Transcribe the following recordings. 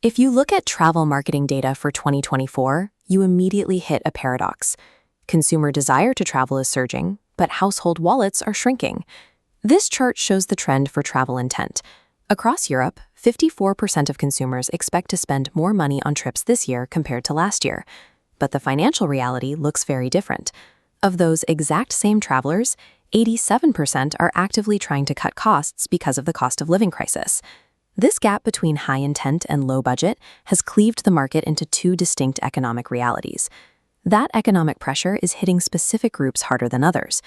If you look at travel marketing data for 2024, you immediately hit a paradox. Consumer desire to travel is surging, but household wallets are shrinking. This chart shows the trend for travel intent. Across Europe, 54% of consumers expect to spend more money on trips this year compared to last year. But the financial reality looks very different. Of those exact same travelers, 87% are actively trying to cut costs because of the cost of living crisis. This gap between high intent and low budget has cleaved the market into two distinct economic realities. That economic pressure is hitting specific groups harder than others.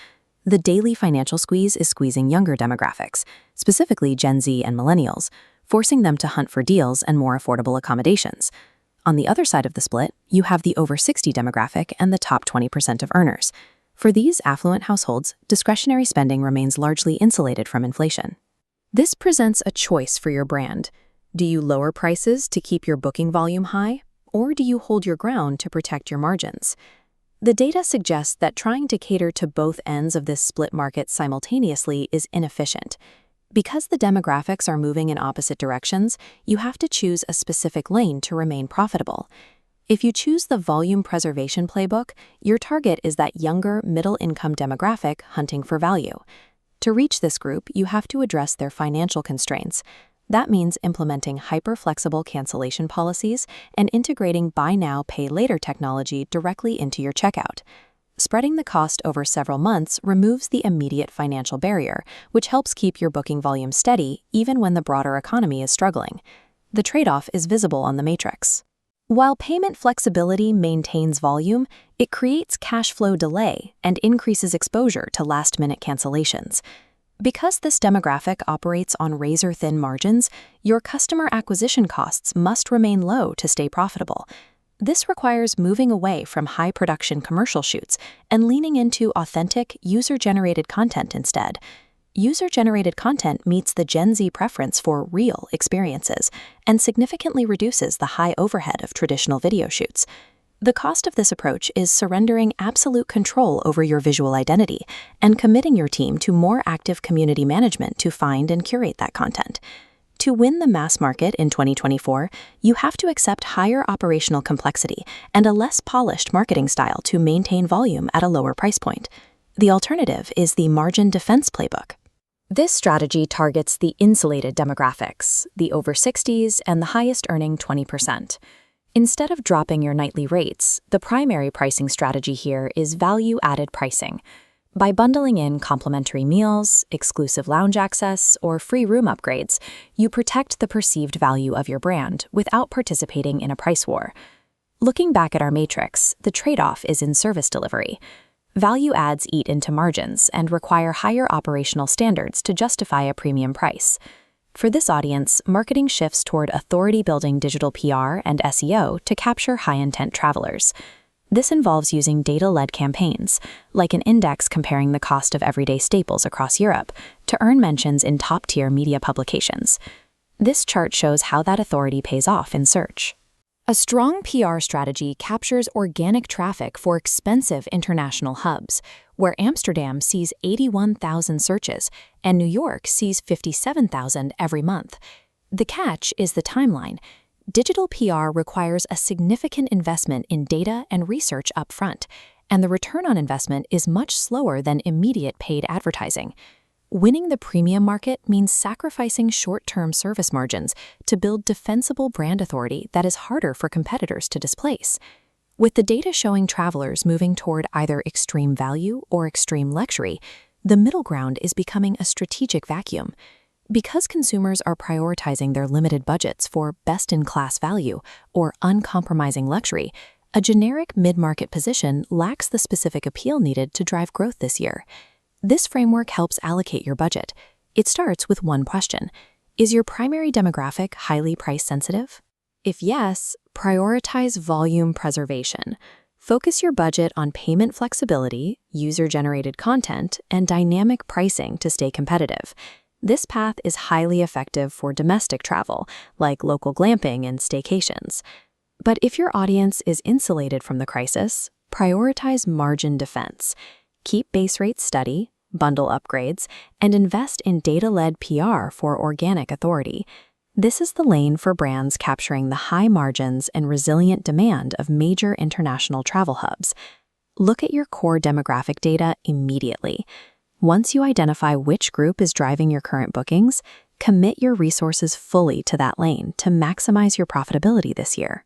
The daily financial squeeze is squeezing younger demographics, specifically Gen Z and millennials, forcing them to hunt for deals and more affordable accommodations. On the other side of the split, you have the over 60 demographic and the top 20% of earners. For these affluent households, discretionary spending remains largely insulated from inflation. This presents a choice for your brand. Do you lower prices to keep your booking volume high, or do you hold your ground to protect your margins? The data suggests that trying to cater to both ends of this split market simultaneously is inefficient. Because the demographics are moving in opposite directions, you have to choose a specific lane to remain profitable. If you choose the volume preservation playbook, your target is that younger, middle-income demographic hunting for value. To reach this group, you have to address their financial constraints. That means implementing hyper-flexible cancellation policies and integrating buy now, pay later technology directly into your checkout. Spreading the cost over several months removes the immediate financial barrier, which helps keep your booking volume steady even when the broader economy is struggling. The trade-off is visible on the matrix. While payment flexibility maintains volume, it creates cash flow delay and increases exposure to last-minute cancellations. Because this demographic operates on razor-thin margins, your customer acquisition costs must remain low to stay profitable. This requires moving away from high-production commercial shoots and leaning into authentic, user-generated content instead. User-generated content meets the Gen Z preference for real experiences and significantly reduces the high overhead of traditional video shoots. The cost of this approach is surrendering absolute control over your visual identity and committing your team to more active community management to find and curate that content. To win the mass market in 2024, you have to accept higher operational complexity and a less polished marketing style to maintain volume at a lower price point. The alternative is the margin defense playbook. This strategy targets the insulated demographics, the over 60s and the highest earning 20%. Instead of dropping your nightly rates, the primary pricing strategy here is value-added pricing. By bundling in complimentary meals, exclusive lounge access, or free room upgrades, you protect the perceived value of your brand without participating in a price war. Looking back at our matrix, the trade-off is in service delivery. Value adds eat into margins and require higher operational standards to justify a premium price. For this audience, marketing shifts toward authority-building digital PR and SEO to capture high-intent travelers. This involves using data-led campaigns, like an index comparing the cost of everyday staples across Europe, to earn mentions in top-tier media publications. This chart shows how that authority pays off in search. A strong PR strategy captures organic traffic for expensive international hubs, where Amsterdam sees 81,000 searches and New York sees 57,000 every month. The catch is the timeline. Digital PR requires a significant investment in data and research upfront, and the return on investment is much slower than immediate paid advertising. Winning the premium market means sacrificing short-term service margins to build defensible brand authority that is harder for competitors to displace. With the data showing travelers moving toward either extreme value or extreme luxury, the middle ground is becoming a strategic vacuum. Because consumers are prioritizing their limited budgets for best-in-class value or uncompromising luxury, a generic mid-market position lacks the specific appeal needed to drive growth this year. This framework helps allocate your budget. It starts with one question: is your primary demographic highly price-sensitive? If yes, prioritize volume preservation. Focus your budget on payment flexibility, user-generated content, and dynamic pricing to stay competitive. This path is highly effective for domestic travel, like local glamping and staycations. But if your audience is insulated from the crisis, prioritize margin defense. Keep base rates steady, bundle upgrades, and invest in data-led PR for organic authority. This is the lane for brands capturing the high margins and resilient demand of major international travel hubs. Look at your core demographic data immediately. Once you identify which group is driving your current bookings, commit your resources fully to that lane to maximize your profitability this year.